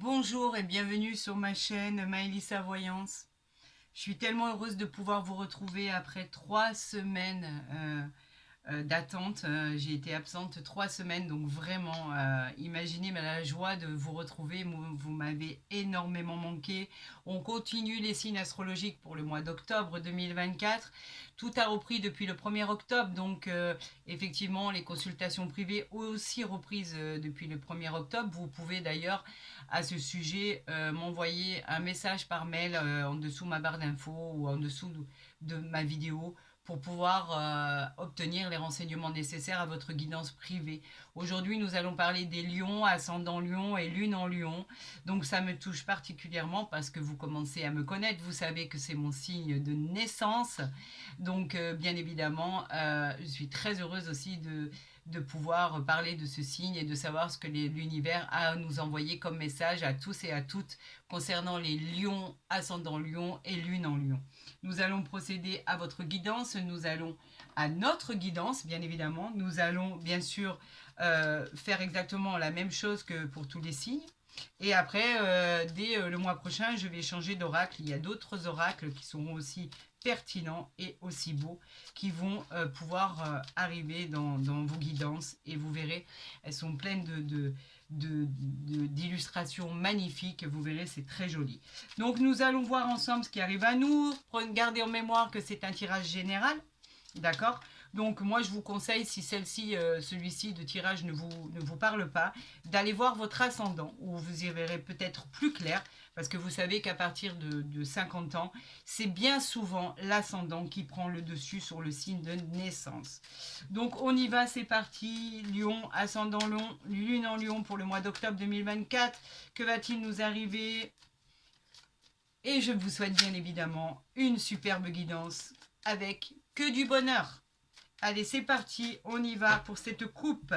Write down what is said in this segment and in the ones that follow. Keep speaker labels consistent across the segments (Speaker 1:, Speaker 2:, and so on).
Speaker 1: Bonjour et bienvenue sur ma chaîne Maëlissa Voyance. Je suis tellement heureuse de pouvoir vous retrouver après 3 semaines d'attente. J'ai été absente 3 semaines, donc vraiment, imaginez la joie de vous retrouver. Vous m'avez énormément manqué. On continue les signes astrologiques pour le mois d'octobre 2024. Tout a repris depuis le 1er octobre, donc effectivement, les consultations privées ont aussi repris depuis le 1er octobre. Vous pouvez d'ailleurs, à ce sujet, m'envoyer un message par mail en dessous ma barre d'infos ou en dessous de ma vidéo pour pouvoir obtenir les renseignements nécessaires à votre guidance privée. Aujourd'hui, nous allons parler des lions, ascendant lion et lune en lion. Donc ça me touche particulièrement parce que vous commencez à me connaître, vous savez que c'est mon signe de naissance. Donc bien évidemment, je suis très heureuse aussi de pouvoir parler de ce signe et de savoir ce que l'univers a à nous envoyer comme message à tous et à toutes concernant les lions, ascendant lion et lune en lion. Nous allons procéder à votre guidance, nous allons à notre guidance, bien évidemment. Nous allons bien sûr faire exactement la même chose que pour tous les signes. Et après, dès le mois prochain, je vais changer d'oracle. Il y a d'autres oracles qui seront aussi pertinents et aussi beaux qui vont pouvoir arriver dans vos guidances. Et vous verrez, elles sont pleines d'illustrations magnifiques. Vous verrez, c'est très joli. Donc, nous allons voir ensemble ce qui arrive à nous. Gardez en mémoire que c'est un tirage général. D'accord? Donc moi je vous conseille, si celui-ci de tirage ne vous parle pas, d'aller voir votre ascendant, où vous y verrez peut-être plus clair, parce que vous savez qu'à partir de 50 ans, c'est bien souvent l'ascendant qui prend le dessus sur le signe de naissance. Donc on y va, c'est parti. Lion, ascendant lion, lune en lion pour le mois d'octobre 2024. Que va-t-il nous arriver? Et je vous souhaite bien évidemment une superbe guidance avec que du bonheur. Allez, c'est parti, on y va pour cette coupe.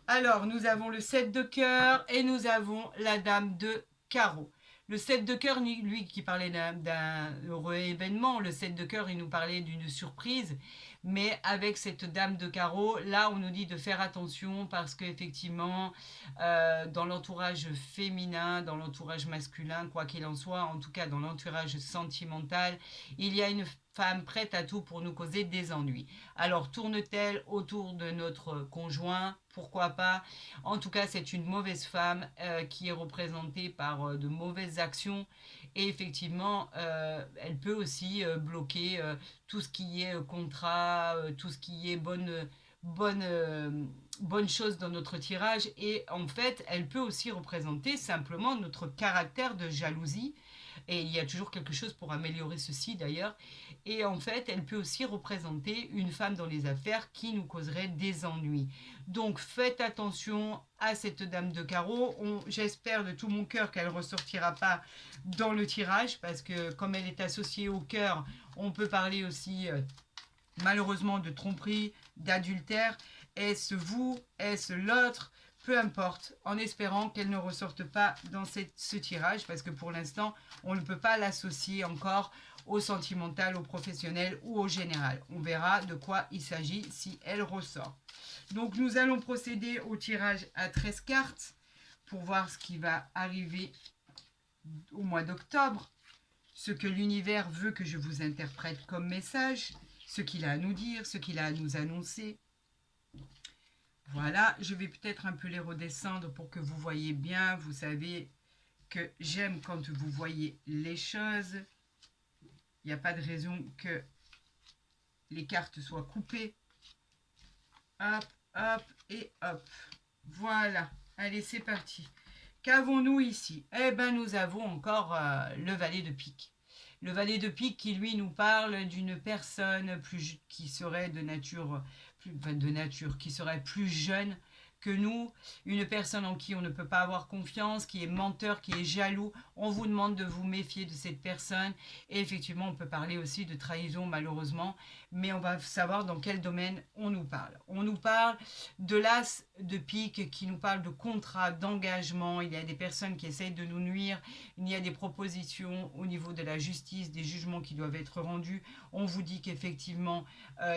Speaker 1: Alors, nous avons le 7 de cœur et nous avons la dame de carreau. Le 7 de cœur, lui qui parlait d'un heureux événement, le 7 de cœur, il nous parlait d'une surprise. Mais avec cette dame de carreau, là, on nous dit de faire attention parce qu'effectivement, dans l'entourage féminin, dans l'entourage masculin, quoi qu'il en soit, en tout cas dans l'entourage sentimental, il y a une femme prête à tout pour nous causer des ennuis. Alors, tourne-t-elle autour de notre conjoint? Pourquoi pas? En tout cas, c'est une mauvaise femme qui est représentée par de mauvaises actions. Et effectivement, elle peut aussi bloquer tout ce qui est contrat, tout ce qui est bonne chose dans notre tirage. Et en fait, elle peut aussi représenter simplement notre caractère de jalousie. Et il y a toujours quelque chose pour améliorer ceci d'ailleurs. Et en fait, elle peut aussi représenter une femme dans les affaires qui nous causerait des ennuis. Donc faites attention à cette dame de carreau. J'espère de tout mon cœur qu'elle ne ressortira pas dans le tirage parce que comme elle est associée au cœur, on peut parler aussi malheureusement de tromperie, d'adultère. Est-ce vous? Est-ce l'autre? Peu importe, en espérant qu'elle ne ressorte pas dans ce tirage, parce que pour l'instant, on ne peut pas l'associer encore au sentimental, au professionnel ou au général. On verra de quoi il s'agit si elle ressort. Donc nous allons procéder au tirage à 13 cartes pour voir ce qui va arriver au mois d'octobre, ce que l'univers veut que je vous interprète comme message, ce qu'il a à nous dire, ce qu'il a à nous annoncer. Voilà, je vais peut-être un peu les redescendre pour que vous voyez bien. Vous savez que j'aime quand vous voyez les choses. Il n'y a pas de raison que les cartes soient coupées. Hop, hop et hop. Voilà, allez, c'est parti. Qu'avons-nous ici? Eh bien, nous avons encore le valet de pique. Le valet de pique qui, lui, nous parle d'une personne qui serait qui serait plus jeune que nous, une personne en qui on ne peut pas avoir confiance, qui est menteur, qui est jaloux. On vous demande de vous méfier de cette personne. Et effectivement, on peut parler aussi de trahison, malheureusement. Mais on va savoir dans quel domaine on nous parle. On nous parle de l'as de pique qui nous parle de contrat, d'engagement. Il y a des personnes qui essayent de nous nuire. Il y a des propositions au niveau de la justice, des jugements qui doivent être rendus. On vous dit qu'effectivement,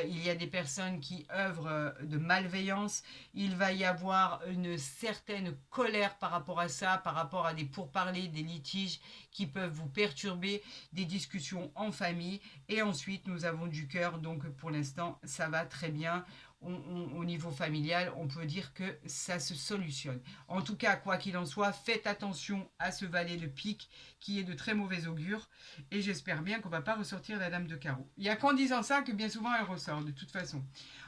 Speaker 1: il y a des personnes qui œuvrent de malveillance. Il va y avoir avoir une certaine colère par rapport à ça, par rapport à des pourparlers, des litiges qui peuvent vous perturber, des discussions en famille. Et ensuite, nous avons du cœur, donc pour l'instant, ça va très bien. Au niveau familial, on peut dire que ça se solutionne. En tout cas, quoi qu'il en soit, faites attention à ce valet de pique qui est de très mauvais augure. Et j'espère bien qu'on ne va pas ressortir la dame de carreau. Il n'y a qu'en disant ça que bien souvent elle ressort, de toute façon.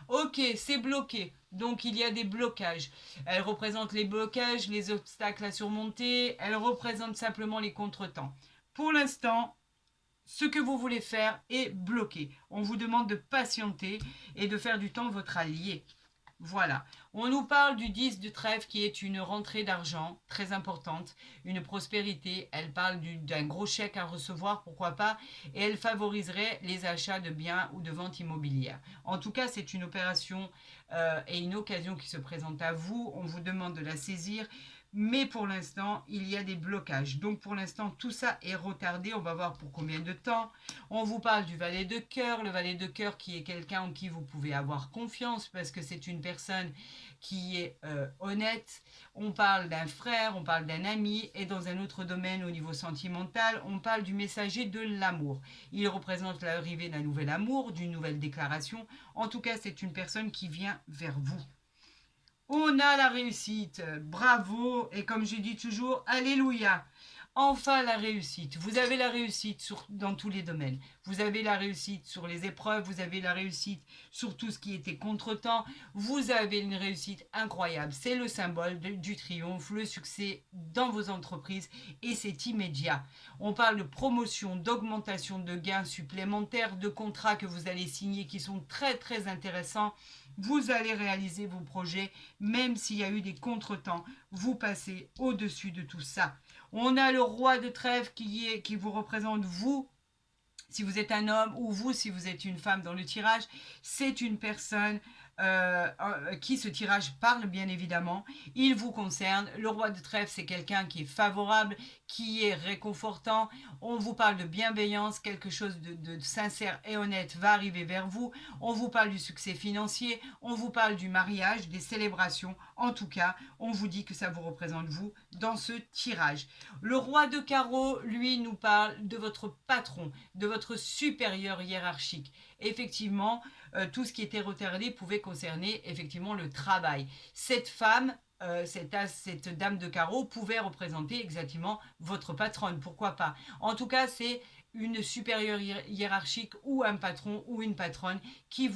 Speaker 1: Ok, c'est bloqué. Donc il y a des blocages. Elle représente les blocages, les obstacles à surmonter. Elle représente simplement les contretemps. Pour l'instant, ce que vous voulez faire est bloqué. On vous demande de patienter et de faire du temps votre allié. Voilà. On nous parle du 10 de trèfle qui est une rentrée d'argent très importante, une prospérité. Elle parle d'un gros chèque à recevoir, pourquoi pas, et elle favoriserait les achats de biens ou de ventes immobilières. En tout cas, c'est une opération et une occasion qui se présente à vous. On vous demande de la saisir. Mais pour l'instant, il y a des blocages. Donc pour l'instant, tout ça est retardé. On va voir pour combien de temps. On vous parle du valet de cœur. Le valet de cœur qui est quelqu'un en qui vous pouvez avoir confiance parce que c'est une personne qui est honnête. On parle d'un frère, on parle d'un ami. Et dans un autre domaine au niveau sentimental, on parle du messager de l'amour. Il représente l'arrivée d'un nouvel amour, d'une nouvelle déclaration. En tout cas, c'est une personne qui vient vers vous. On a la réussite, bravo, et comme je dis toujours, alléluia. Enfin la réussite, vous avez la réussite dans tous les domaines. Vous avez la réussite sur les épreuves, vous avez la réussite sur tout ce qui était contretemps. Vous avez une réussite incroyable, c'est le symbole du triomphe, le succès dans vos entreprises et c'est immédiat. On parle de promotion, d'augmentation de gains supplémentaires, de contrats que vous allez signer qui sont très très intéressants. Vous allez réaliser vos projets, même s'il y a eu des contretemps. Vous passez au-dessus de tout ça. On a le roi de trèfle qui vous représente, vous, si vous êtes un homme, ou vous, si vous êtes une femme dans le tirage. C'est une personne qui ce tirage parle bien évidemment, il vous concerne. Le roi de trèfle, c'est quelqu'un qui est favorable, qui est réconfortant. On vous parle de bienveillance, quelque chose de sincère et honnête va arriver vers vous. On vous parle du succès financier, on vous parle du mariage, des célébrations. En tout cas, on vous dit que ça vous représente vous dans ce tirage. Le roi de carreau, lui, nous parle de votre patron, de votre supérieur hiérarchique. Effectivement, tout ce qui était retardé pouvait concerner effectivement le travail. Cette femme, cette dame de carreau pouvait représenter exactement votre patronne, pourquoi pas. En tout cas, c'est une supérieure hiérarchique ou un patron ou une patronne qui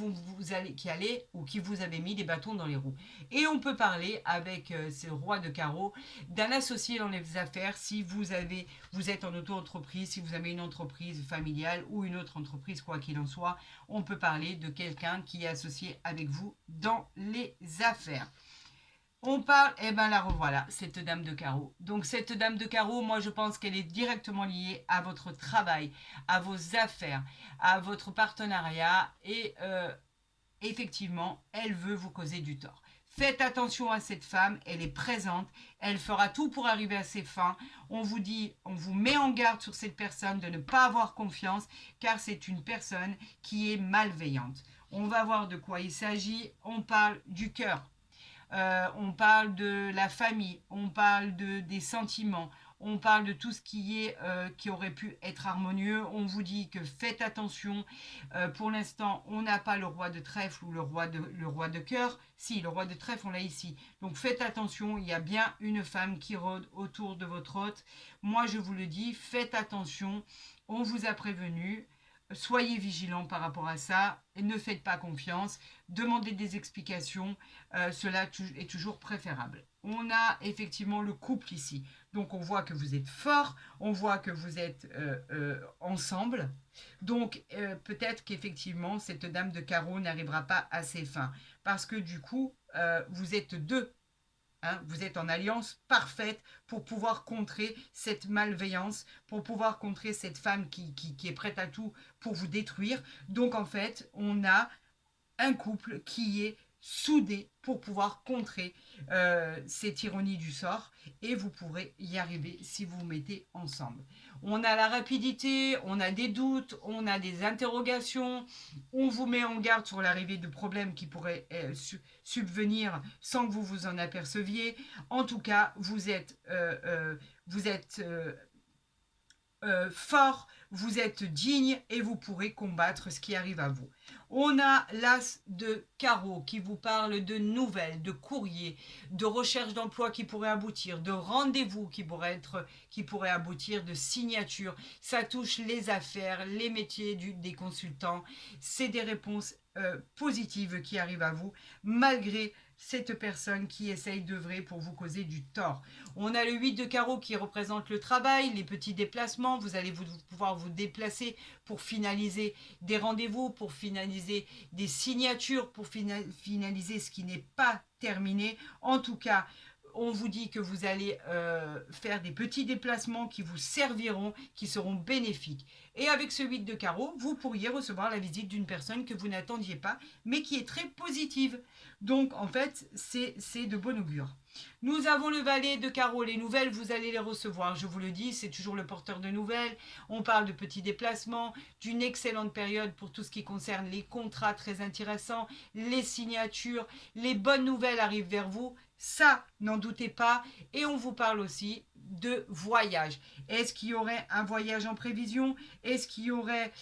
Speaker 1: allait ou qui vous avait mis des bâtons dans les roues. Et on peut parler avec ce roi de carreau d'un associé dans les affaires si vous êtes en auto-entreprise, si vous avez une entreprise familiale ou une autre entreprise, quoi qu'il en soit, on peut parler de quelqu'un qui est associé avec vous dans les affaires. On parle, et bien la revoilà, cette dame de carreau. Donc cette dame de carreau, moi je pense qu'elle est directement liée à votre travail, à vos affaires, à votre partenariat et effectivement, elle veut vous causer du tort. Faites attention à cette femme, elle est présente, elle fera tout pour arriver à ses fins. On vous dit, on vous met en garde sur cette personne de ne pas avoir confiance car c'est une personne qui est malveillante. On va voir de quoi il s'agit, on parle du cœur. On parle de la famille, on parle des sentiments, on parle de tout ce qui aurait pu être harmonieux. On vous dit que faites attention. Pour l'instant, on n'a pas le roi de trèfle ou le roi de cœur. Si, le roi de trèfle, on l'a ici. Donc faites attention, il y a bien une femme qui rôde autour de votre hôte. Moi, je vous le dis, faites attention. On vous a prévenu. Soyez vigilants par rapport à ça, et ne faites pas confiance, demandez des explications, cela est toujours préférable. On a effectivement le couple ici, donc on voit que vous êtes fort, on voit que vous êtes ensemble, donc peut-être qu'effectivement cette dame de carreau n'arrivera pas à ses fins, parce que du coup vous êtes deux. Hein, vous êtes en alliance parfaite pour pouvoir contrer cette malveillance, pour pouvoir contrer cette femme qui est prête à tout pour vous détruire. Donc en fait, on a un couple qui est soudés pour pouvoir contrer cette ironie du sort et vous pourrez y arriver si vous vous mettez ensemble. On a la rapidité, on a des doutes, on a des interrogations, on vous met en garde sur l'arrivée de problèmes qui pourraient subvenir sans que vous vous en aperceviez. En tout cas, vous êtes fort, vous êtes digne et vous pourrez combattre ce qui arrive à vous. On a l'as de carreau qui vous parle de nouvelles, de courriers, de recherche d'emploi qui pourrait aboutir, de rendez-vous qui pourrait aboutir, de signatures. Ça touche les affaires, les métiers des consultants. C'est des réponses positives qui arrivent à vous malgré cette personne qui essaye d'œuvrer pour vous causer du tort. On a le 8 de carreau qui représente le travail, les petits déplacements. Vous allez pouvoir vous déplacer pour finaliser des rendez-vous, pour finaliser des signatures, pour finaliser ce qui n'est pas terminé. En tout cas, on vous dit que vous allez faire des petits déplacements qui vous serviront, qui seront bénéfiques. Et avec ce 8 de carreau, vous pourriez recevoir la visite d'une personne que vous n'attendiez pas, mais qui est très positive. Donc, en fait, c'est de bon augure. Nous avons le valet de carreau. Les nouvelles, vous allez les recevoir. Je vous le dis, c'est toujours le porteur de nouvelles. On parle de petits déplacements, d'une excellente période pour tout ce qui concerne les contrats très intéressants, les signatures. Les bonnes nouvelles arrivent vers vous. Ça, n'en doutez pas. Et on vous parle aussi de voyage. Est-ce qu'il y aurait un voyage en prévision? Est-ce qu'il y aurait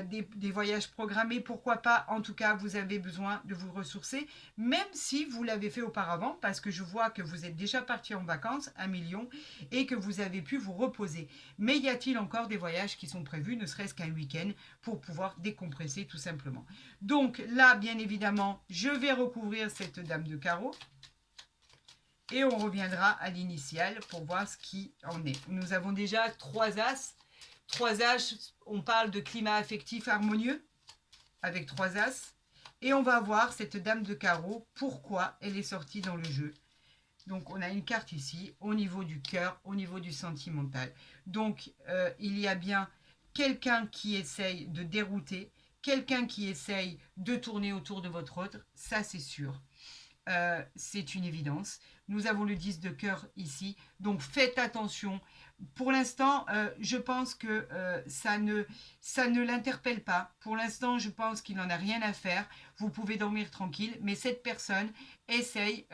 Speaker 1: des voyages programmés? Pourquoi pas? En tout cas, vous avez besoin de vous ressourcer, même si vous l'avez fait auparavant, parce que je vois que vous êtes déjà parti en vacances, 1 million, et que vous avez pu vous reposer. Mais y a-t-il encore des voyages qui sont prévus, ne serait-ce qu'un week-end, pour pouvoir décompresser tout simplement? Donc là, bien évidemment, je vais recouvrir cette dame de carreau. Et on reviendra à l'initiale pour voir ce qui en est. Nous avons déjà 3 as. 3 as, on parle de climat affectif harmonieux avec 3 as. Et on va voir cette dame de carreau, pourquoi elle est sortie dans le jeu. Donc on a une carte ici au niveau du cœur, au niveau du sentimental. Donc il y a bien quelqu'un qui essaye de dérouter, quelqu'un qui essaye de tourner autour de votre autre, ça c'est sûr. C'est une évidence. Nous avons le 10 de cœur ici, donc faites attention. Pour l'instant, je pense que ça ne l'interpelle pas. Pour l'instant, je pense qu'il n'en a rien à faire. Vous pouvez dormir tranquille, mais cette personne essaye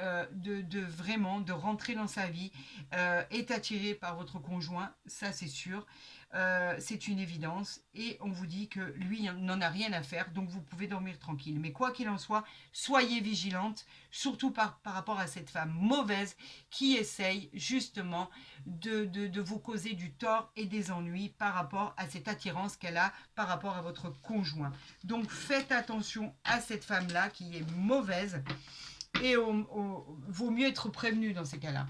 Speaker 1: vraiment de rentrer dans sa vie, est attirée par votre conjoint, ça c'est sûr. C'est une évidence et on vous dit que lui n'en a rien à faire, donc vous pouvez dormir tranquille. Mais quoi qu'il en soit, soyez vigilante, surtout par rapport à cette femme mauvaise qui essaye justement de vous causer du tort et des ennuis par rapport à cette attirance qu'elle a par rapport à votre conjoint. Donc faites attention à cette femme-là qui est mauvaise et vaut mieux être prévenu dans ces cas-là.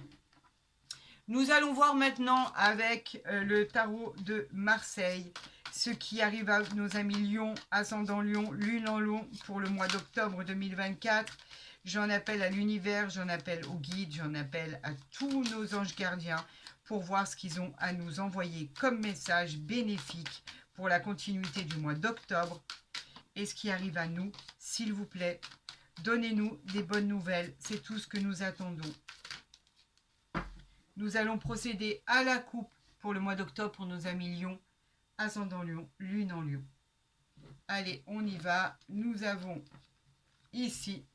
Speaker 1: Nous allons voir maintenant avec le tarot de Marseille ce qui arrive à nos amis Lion, ascendant Lion, lune en Lion pour le mois d'octobre 2024. J'en appelle à l'univers, j'en appelle aux guides, j'en appelle à tous nos anges gardiens pour voir ce qu'ils ont à nous envoyer comme message bénéfique pour la continuité du mois d'octobre et ce qui arrive à nous, s'il vous plaît. Donnez-nous des bonnes nouvelles, c'est tout ce que nous attendons. Nous allons procéder à la coupe pour le mois d'octobre pour nos amis Lion, ascendant Lion, lune en Lion. Allez, on y va. Nous avons ici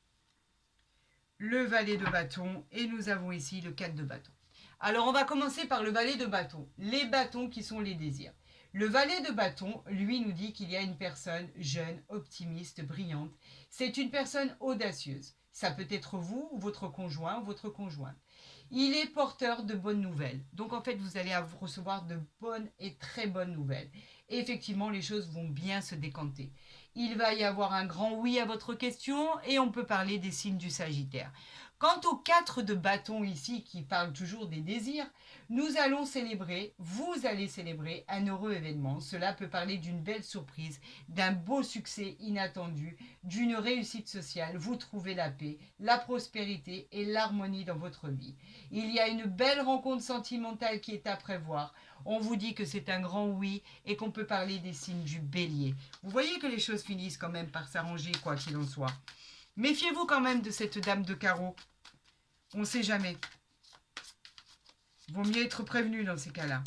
Speaker 1: le valet de bâton et nous avons ici le 4 de bâton. Alors, on va commencer par le valet de bâton. Les bâtons qui sont les désirs. Le valet de bâton, lui, nous dit qu'il y a une personne jeune, optimiste, brillante. C'est une personne audacieuse. Ça peut être vous, ou votre conjoint, ou votre conjointe. Il est porteur de bonnes nouvelles. Donc, en fait, vous allez recevoir de bonnes et très bonnes nouvelles. Et effectivement, les choses vont bien se décanter. Il va y avoir un grand oui à votre question et on peut parler des signes du Sagittaire. Quant aux 4 de bâton ici, qui parlent toujours des désirs, nous allons célébrer, vous allez célébrer un heureux événement. Cela peut parler d'une belle surprise, d'un beau succès inattendu, d'une réussite sociale. Vous trouvez la paix, la prospérité et l'harmonie dans votre vie. Il y a une belle rencontre sentimentale qui est à prévoir. On vous dit que c'est un grand oui et qu'on peut parler des signes du bélier. Vous voyez que les choses finissent quand même par s'arranger, quoi qu'il en soit. Méfiez-vous quand même de cette dame de carreau. On ne sait jamais. Vaut mieux être prévenu dans ces cas-là.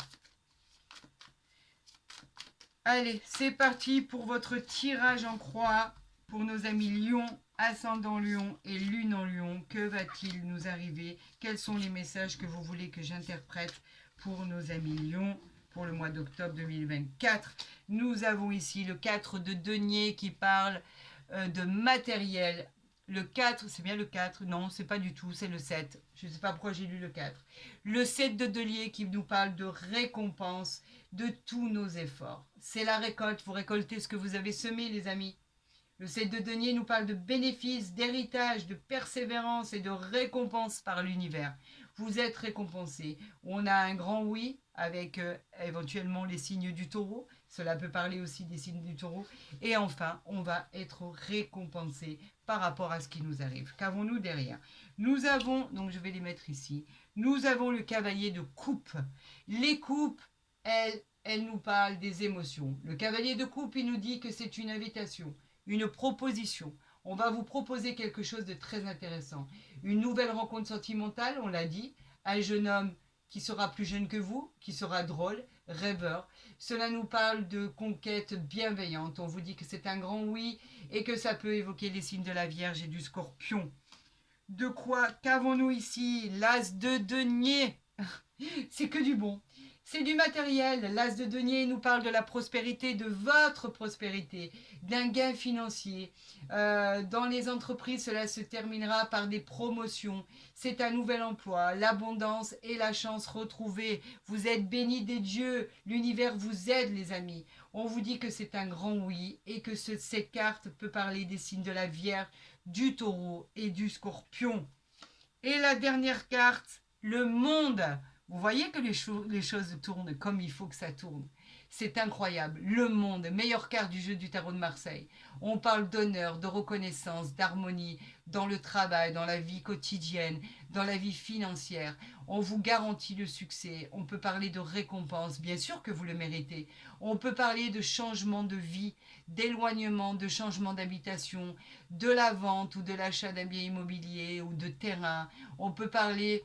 Speaker 1: Allez, c'est parti pour votre tirage en croix pour nos amis Lion, ascendant Lion et lune en Lion. Que va-t-il nous arriver? Quels sont les messages que vous voulez que j'interprète pour nos amis Lion pour le mois d'octobre 2024? Nous avons ici le 4 de denier qui parle de matériel. Le 4, c'est bien le 4? Non, c'est pas du tout, c'est le 7. Je ne sais pas pourquoi j'ai lu le 4. Le 7 de denier qui nous parle de récompense de tous nos efforts. C'est la récolte, vous récoltez ce que vous avez semé, les amis. Le 7 de denier nous parle de bénéfices, d'héritage, de persévérance et de récompense par l'univers. Vous êtes récompensés. On a un grand oui avec éventuellement les signes du taureau. Cela peut parler aussi des signes du taureau. Et enfin, on va être récompensé par rapport à ce qui nous arrive. Qu'avons-nous derrière? Nous avons, donc je vais les mettre ici, nous avons le cavalier de coupe. Les coupes, elles nous parlent des émotions. Le cavalier de coupe, il nous dit que c'est une invitation, une proposition. On va vous proposer quelque chose de très intéressant. Une nouvelle rencontre sentimentale, on l'a dit. Un jeune homme qui sera plus jeune que vous, qui sera drôle, rêveur. Cela nous parle de conquête bienveillante. On vous dit que c'est un grand oui et que ça peut évoquer les signes de la Vierge et du Scorpion. De quoi? Qu'avons-nous ici? L'as de denier. C'est que du bon. C'est du matériel. L'as de denier nous parle de la prospérité, de votre prospérité, d'un gain financier. Dans les entreprises, cela se terminera par des promotions. C'est un nouvel emploi, l'abondance et la chance retrouvée. Vous êtes bénis des dieux. L'univers vous aide, les amis. On vous dit que c'est un grand oui et que cette carte peut parler des signes de la Vierge, du taureau et du scorpion. Et la dernière carte, le monde. Vous voyez que les choses tournent comme il faut que ça tourne. C'est incroyable. Le monde, meilleure carte du jeu du tarot de Marseille. On parle d'honneur, de reconnaissance, d'harmonie dans le travail, dans la vie quotidienne, dans la vie financière. On vous garantit le succès. On peut parler de récompense. Bien sûr que vous le méritez. On peut parler de changement de vie, d'éloignement, de changement d'habitation, de la vente ou de l'achat d'un bien immobilier ou de terrain. On peut parler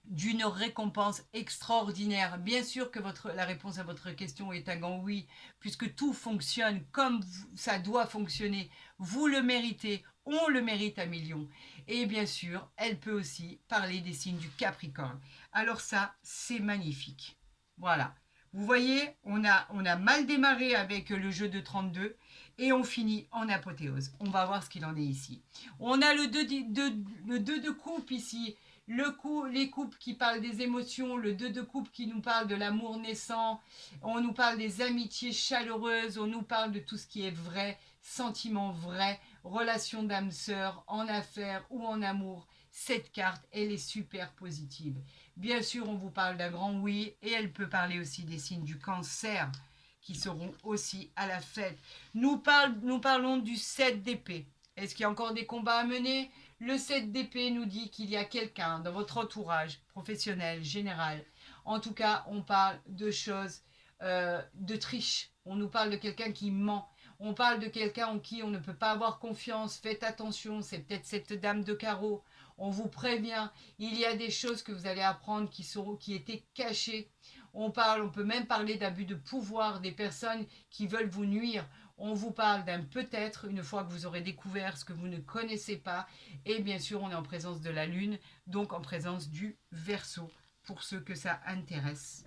Speaker 1: d'une récompense extraordinaire. Bien sûr que la réponse à votre question est un grand oui, puisque tout fonctionne comme ça doit fonctionner. Vous le méritez, on le mérite à millions. Et bien sûr, elle peut aussi parler des signes du Capricorne. Alors ça, c'est magnifique. Voilà. Vous voyez, on a mal démarré avec le jeu de 32 et on finit en apothéose. On va voir ce qu'il en est ici. On a le 2 de coupe ici. Les coupes qui parlent des émotions, le 2 de coupe qui nous parle de l'amour naissant, on nous parle des amitiés chaleureuses, on nous parle de tout ce qui est vrai, sentiments vrais, relations d'âme sœur, en affaires ou en amour. Cette carte, elle est super positive. Bien sûr, on vous parle d'un grand oui et elle peut parler aussi des signes du cancer qui seront aussi à la fête. Nous parlons du 7 d'épée. Est-ce qu'il y a encore des combats à mener? Le 7 d'épée nous dit qu'il y a quelqu'un dans votre entourage professionnel, général. En tout cas, on parle de choses, de triche. On nous parle de quelqu'un qui ment. On parle de quelqu'un en qui on ne peut pas avoir confiance. Faites attention, c'est peut-être cette dame de carreau. On vous prévient, il y a des choses que vous allez apprendre qui étaient cachées. On peut même parler d'abus de pouvoir, des personnes qui veulent vous nuire. On vous parle d'un peut-être une fois que vous aurez découvert ce que vous ne connaissez pas. Et bien sûr, on est en présence de la Lune, donc en présence du Verseau, pour ceux que ça intéresse.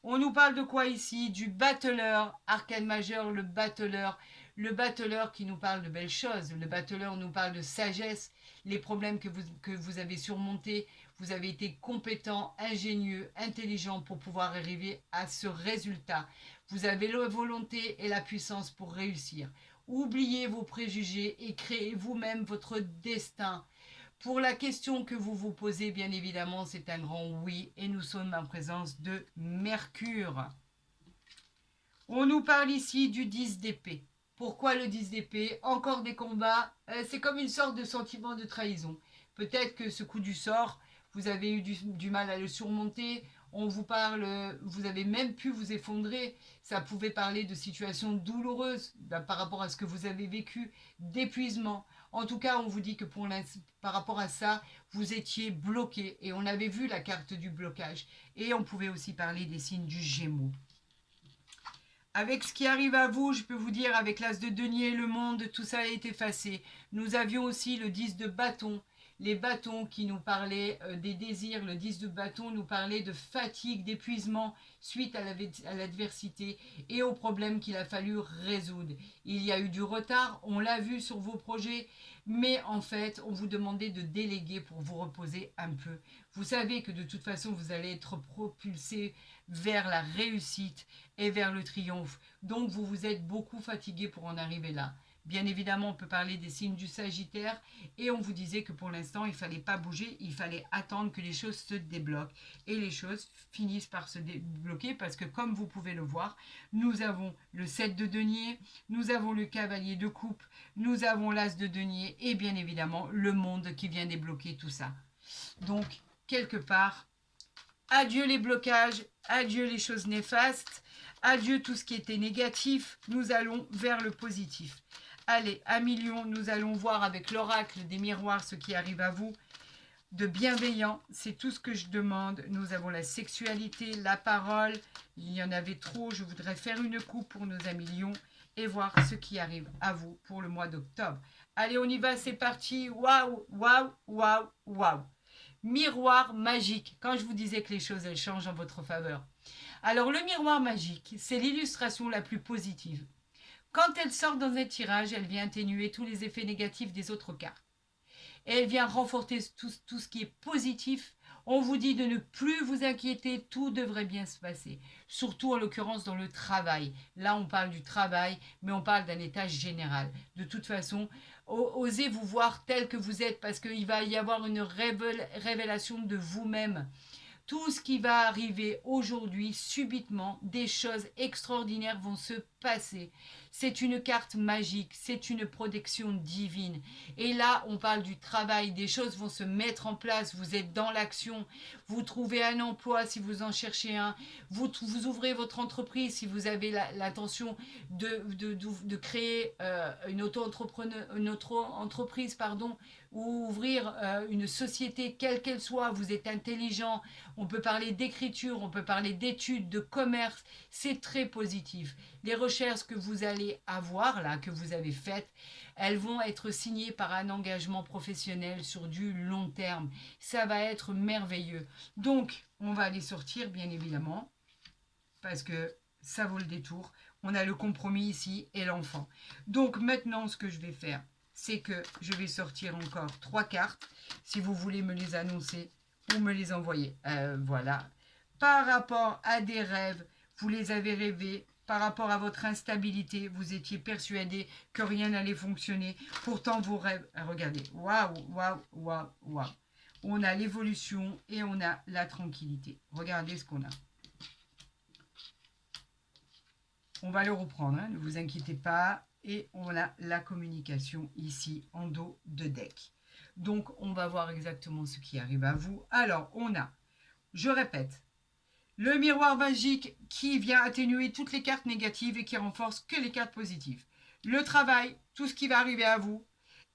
Speaker 1: On nous parle de quoi ici? Du battleur, arcane majeur, le battleur qui nous parle de belles choses. Le battleur nous parle de sagesse, les problèmes que vous avez surmontés. Vous avez été compétent, ingénieux, intelligent pour pouvoir arriver à ce résultat. Vous avez la volonté et la puissance pour réussir. Oubliez vos préjugés et créez vous-même votre destin. Pour la question que vous vous posez, bien évidemment, c'est un grand oui et nous sommes en présence de Mercure. On nous parle ici du 10 d'épée. Pourquoi le 10 d'épée? Encore des combats. C'est comme une sorte de sentiment de trahison. Peut-être que ce coup du sort, vous avez eu du mal à le surmonter. On vous parle, vous avez même pu vous effondrer. Ça pouvait parler de situations douloureuses par rapport à ce que vous avez vécu, d'épuisement. En tout cas, on vous dit que par rapport à ça, vous étiez bloqué. Et on avait vu la carte du blocage. Et on pouvait aussi parler des signes du Gémeaux. Avec ce qui arrive à vous, je peux vous dire, avec l'as de denier, le monde, tout ça a été effacé. Nous avions aussi le 10 de bâton. Les bâtons qui nous parlaient des désirs, le 10 de bâton nous parlait de fatigue, d'épuisement suite à l'adversité et aux problèmes qu'il a fallu résoudre. Il y a eu du retard, on l'a vu sur vos projets, mais en fait, on vous demandait de déléguer pour vous reposer un peu. Vous savez que de toute façon, vous allez être propulsé vers la réussite et vers le triomphe. Donc, vous vous êtes beaucoup fatigué pour en arriver là. Bien évidemment, on peut parler des signes du Sagittaire et on vous disait que pour l'instant, il ne fallait pas bouger, il fallait attendre que les choses se débloquent et les choses finissent par se débloquer parce que comme vous pouvez le voir, nous avons le 7 de denier, nous avons le cavalier de coupe, nous avons l'as de denier et bien évidemment le monde qui vient débloquer tout ça. Donc, quelque part, adieu les blocages, adieu les choses néfastes, adieu tout ce qui était négatif, nous allons vers le positif. Allez, à million, nous allons voir avec l'oracle des miroirs ce qui arrive à vous. De bienveillant, c'est tout ce que je demande. Nous avons la sexualité, la parole. Il y en avait trop. Je voudrais faire une coupe pour nos amis lions et voir ce qui arrive à vous pour le mois d'octobre. Allez, on y va, c'est parti. Waouh, waouh, waouh, waouh. Miroir magique. Quand je vous disais que les choses, elles changent en votre faveur. Alors, le miroir magique, c'est l'illustration la plus positive. Quand elle sort dans un tirage, elle vient atténuer tous les effets négatifs des autres cartes. Et elle vient renforcer tout ce qui est positif. On vous dit de ne plus vous inquiéter, tout devrait bien se passer. Surtout en l'occurrence dans le travail. Là, on parle du travail, mais on parle d'un état général. De toute façon, osez vous voir tel que vous êtes parce qu'il va y avoir une révélation de vous-même. Tout ce qui va arriver aujourd'hui, subitement, des choses extraordinaires vont se passer. C'est une carte magique, c'est une protection divine. Et là, on parle du travail, des choses vont se mettre en place, vous êtes dans l'action, vous trouvez un emploi si vous en cherchez un, vous ouvrez votre entreprise si vous avez l'intention de créer une auto-entreprise, ou ouvrir une société, quelle qu'elle soit, vous êtes intelligent, on peut parler d'écriture, on peut parler d'études, de commerce, c'est très positif. Les recherches que vous allez avoir, là, que vous avez faites, elles vont être signées par un engagement professionnel sur du long terme. Ça va être merveilleux. Donc, on va les sortir, bien évidemment, parce que ça vaut le détour. On a le compromis ici et l'enfant. Donc, maintenant, ce que je vais faire, c'est que je vais sortir encore 3 cartes, si vous voulez me les annoncer ou me les envoyer. Voilà. Par rapport à des rêves, vous les avez rêvés. Par rapport à votre instabilité, vous étiez persuadé que rien n'allait fonctionner. Pourtant, vos rêves... regardez. Waouh, waouh, waouh, waouh. On a l'évolution et on a la tranquillité. Regardez ce qu'on a. On va le reprendre, hein, ne vous inquiétez pas. Et on a la communication ici en dos de deck. Donc, on va voir exactement ce qui arrive à vous. Alors, on a, je répète, le miroir magique qui vient atténuer toutes les cartes négatives et qui renforce que les cartes positives. Le travail, tout ce qui va arriver à vous,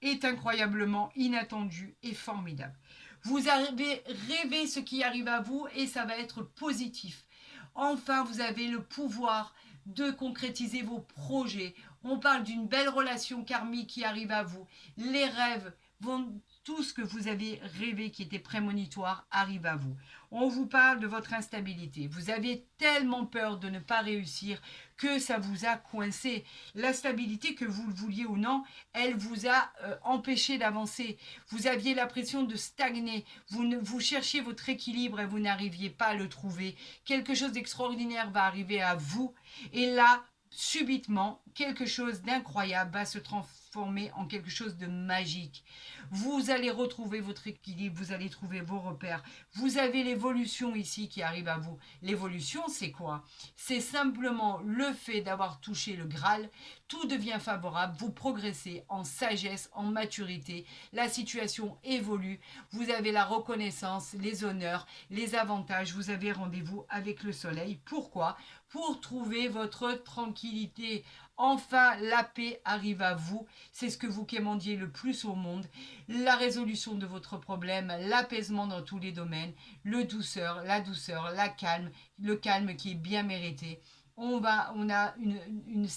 Speaker 1: est incroyablement inattendu et formidable. Vous avez rêvé ce qui arrive à vous et ça va être positif. Enfin, vous avez le pouvoir de concrétiser vos projets. On parle d'une belle relation karmique qui arrive à vous. Les rêves vont... Tout ce que vous avez rêvé qui était prémonitoire arrive à vous. On vous parle de votre instabilité. Vous avez tellement peur de ne pas réussir que ça vous a coincé. La stabilité, que vous le vouliez ou non, elle vous a empêché d'avancer. Vous aviez l'impression de stagner. Vous cherchiez votre équilibre et vous n'arriviez pas à le trouver. Quelque chose d'extraordinaire va arriver à vous. Et là, subitement, quelque chose d'incroyable va se transformer en quelque chose de magique. Vous allez retrouver votre équilibre, vous allez trouver vos repères. Vous avez l'évolution ici qui arrive à vous. L'évolution, c'est quoi? C'est simplement le fait d'avoir touché le Graal. Tout devient favorable, vous progressez en sagesse, en maturité. La situation évolue. Vous avez la reconnaissance, les honneurs, les avantages. Vous avez rendez-vous avec le soleil. Pourquoi? Pour trouver votre tranquillité. Enfin, la paix arrive à vous. C'est ce que vous quémandiez le plus au monde. La résolution de votre problème, l'apaisement dans tous les domaines, le douceur, la calme, le calme qui est bien mérité. On a une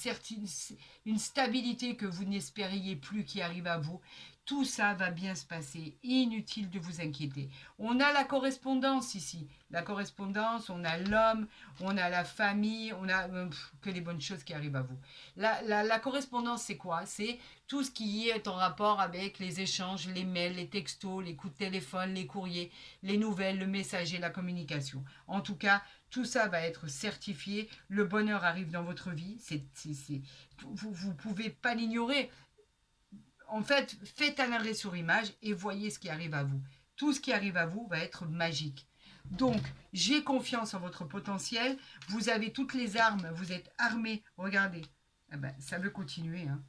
Speaker 1: stabilité que vous n'espériez plus qui arrive à vous. Tout ça va bien se passer. Inutile de vous inquiéter. On a la correspondance ici. La correspondance, on a l'homme, on a la famille, on a que des bonnes choses qui arrivent à vous. La correspondance, c'est quoi? C'est tout ce qui est en rapport avec les échanges, les mails, les textos, les coups de téléphone, les courriers, les nouvelles, le messager, la communication. En tout cas, tout ça va être certifié. Le bonheur arrive dans votre vie. Vous ne pouvez pas l'ignorer. En fait, faites un arrêt sur image et voyez ce qui arrive à vous. Tout ce qui arrive à vous va être magique. Donc, j'ai confiance en votre potentiel. Vous avez toutes les armes. Vous êtes armés. Regardez. Eh ben, ça veut continuer. Hein.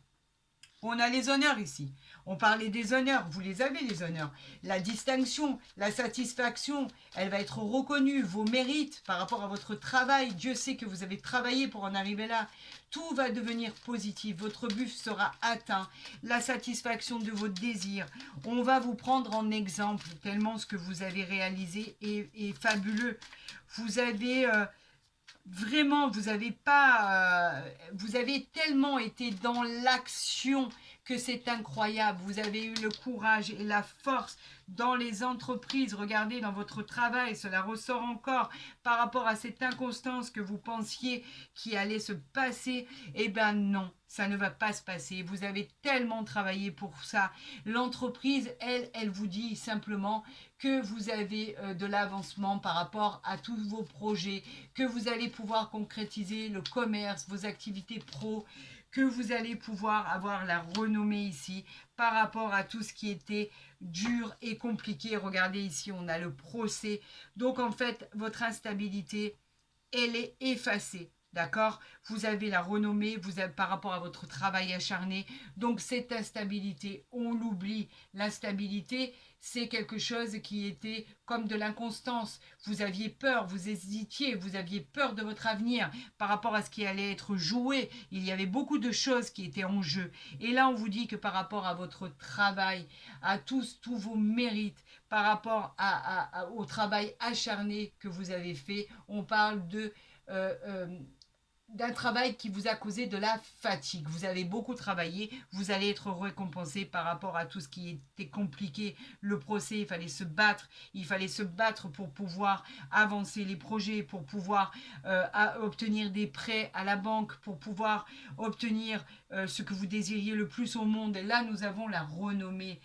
Speaker 1: On a les honneurs ici. On parlait des honneurs. Vous les avez, les honneurs. La distinction, la satisfaction, elle va être reconnue. Vos mérites par rapport à votre travail. Dieu sait que vous avez travaillé pour en arriver là. Tout va devenir positif. Votre but sera atteint. La satisfaction de vos désirs. On va vous prendre en exemple tellement ce que vous avez réalisé est fabuleux. Vous avez... Vraiment, vous avez tellement été dans l'action que c'est incroyable. Vous avez eu le courage et la force dans les entreprises. Regardez, dans votre travail, cela ressort encore par rapport à cette inconstance que vous pensiez qui allait se passer. Eh bien non, ça ne va pas se passer. Vous avez tellement travaillé pour ça. L'entreprise, elle vous dit simplement que vous avez de l'avancement par rapport à tous vos projets, que vous allez pouvoir concrétiser le commerce, vos activités pro, que vous allez pouvoir avoir la renommée ici par rapport à tout ce qui était dur et compliqué. Regardez ici, on a le procès. Donc en fait, votre instabilité, elle est effacée. D'accord? Vous avez la renommée, vous avez, par rapport à votre travail acharné. Donc cette instabilité, on l'oublie. L'instabilité, c'est quelque chose qui était comme de l'inconstance. Vous aviez peur, vous hésitiez, vous aviez peur de votre avenir par rapport à ce qui allait être joué. Il y avait beaucoup de choses qui étaient en jeu. Et là, on vous dit que par rapport à votre travail, à tous vos mérites, par rapport au travail acharné que vous avez fait, on parle de... d'un travail qui vous a causé de la fatigue. Vous avez beaucoup travaillé, vous allez être récompensé par rapport à tout ce qui était compliqué. Le procès, il fallait se battre pour pouvoir avancer les projets, pour pouvoir obtenir des prêts à la banque, pour pouvoir obtenir ce que vous désiriez le plus au monde. Et là, nous avons la renommée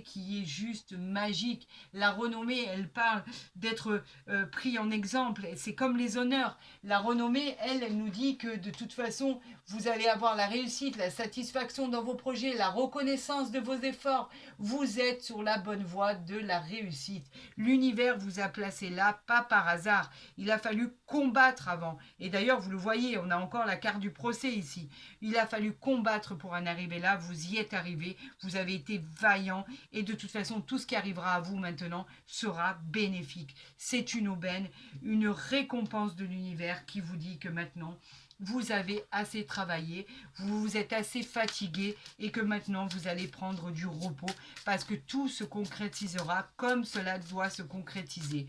Speaker 1: qui est juste magique. La renommée, elle parle d'être pris en exemple. C'est comme les honneurs. La renommée, elle nous dit que de toute façon, vous allez avoir la réussite, la satisfaction dans vos projets, la reconnaissance de vos efforts. Vous êtes sur la bonne voie de la réussite. L'univers vous a placé là, pas par hasard. Il a fallu combattre avant. Et d'ailleurs, vous le voyez, on a encore la carte du procès ici. Il a fallu combattre pour en arriver là. Vous y êtes arrivé. Vous avez été vaillant. Et de toute façon, tout ce qui arrivera à vous maintenant sera bénéfique. C'est une aubaine, une récompense de l'univers qui vous dit que maintenant, vous avez assez travaillé, vous vous êtes assez fatigué et que maintenant vous allez prendre du repos parce que tout se concrétisera comme cela doit se concrétiser.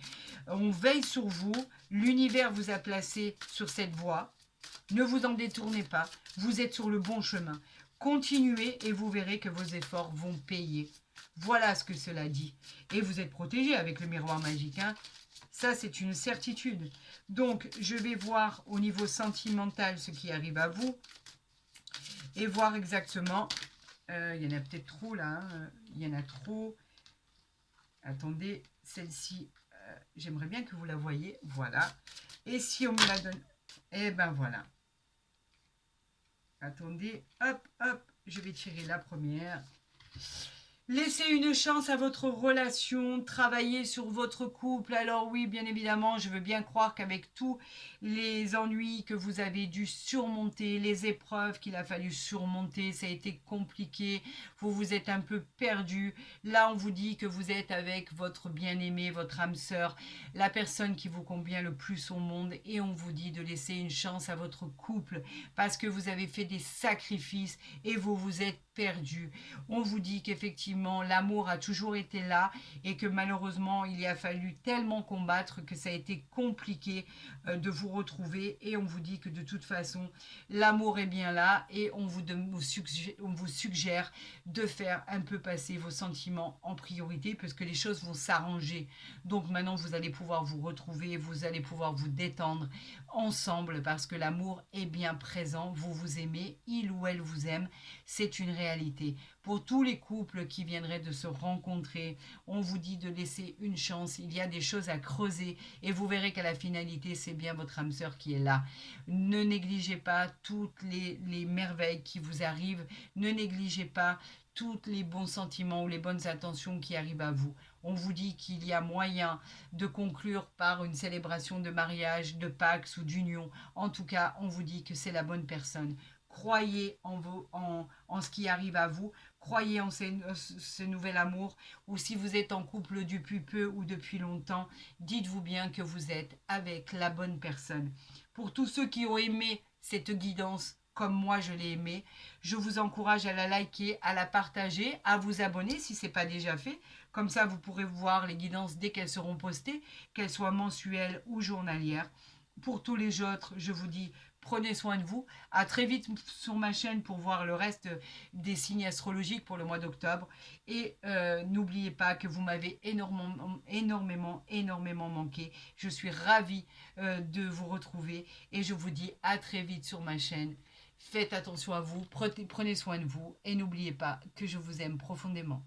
Speaker 1: On veille sur vous, l'univers vous a placé sur cette voie, ne vous en détournez pas, vous êtes sur le bon chemin. Continuez et vous verrez que vos efforts vont payer. Voilà ce que cela dit. Et vous êtes protégé avec le miroir magique, hein. Ça, c'est une certitude. Donc, je vais voir au niveau sentimental ce qui arrive à vous et voir exactement. Il y en a peut-être trop là. Hein, il y en a trop. Attendez, celle-ci, j'aimerais bien que vous la voyiez. Voilà. Et si on me la donne. Eh ben voilà. Attendez, hop, hop. Je vais tirer la première. Laissez une chance à votre relation, travaillez sur votre couple. Alors oui, bien évidemment, je veux bien croire qu'avec tous les ennuis que vous avez dû surmonter, les épreuves qu'il a fallu surmonter, ça a été compliqué, vous vous êtes un peu perdu. Là, on vous dit que vous êtes avec votre bien-aimé, votre âme sœur, la personne qui vous convient le plus au monde, et on vous dit de laisser une chance à votre couple parce que vous avez fait des sacrifices et vous vous êtes perdu. On vous dit qu'effectivement l'amour a toujours été là et que malheureusement il y a fallu tellement combattre que ça a été compliqué de vous retrouver, et on vous dit que de toute façon l'amour est bien là, et on vous suggère de faire un peu passer vos sentiments en priorité parce que les choses vont s'arranger. Donc maintenant vous allez pouvoir vous retrouver, vous allez pouvoir vous détendre ensemble parce que l'amour est bien présent, vous vous aimez, il ou elle vous aime, c'est une réalité. Pour tous les couples qui viendraient de se rencontrer, on vous dit de laisser une chance, il y a des choses à creuser et vous verrez qu'à la finalité, c'est bien votre âme sœur qui est là. Ne négligez pas toutes les merveilles qui vous arrivent, ne négligez pas tous les bons sentiments ou les bonnes intentions qui arrivent à vous. On vous dit qu'il y a moyen de conclure par une célébration de mariage, de Pax ou d'union. En tout cas, on vous dit que c'est la bonne personne. Croyez en ce qui arrive à vous, croyez en ce nouvel amour, ou si vous êtes en couple depuis peu ou depuis longtemps, dites-vous bien que vous êtes avec la bonne personne. Pour tous ceux qui ont aimé cette guidance, comme moi je l'ai aimé, je vous encourage à la liker, à la partager, à vous abonner si ce n'est pas déjà fait. Comme ça, vous pourrez voir les guidances dès qu'elles seront postées, qu'elles soient mensuelles ou journalières. Pour tous les autres, je vous dis, prenez soin de vous. À très vite sur ma chaîne pour voir le reste des signes astrologiques pour le mois d'octobre. Et n'oubliez pas que vous m'avez énormément manqué. Je suis ravie de vous retrouver et je vous dis à très vite sur ma chaîne. Faites attention à vous, prenez soin de vous et n'oubliez pas que je vous aime profondément.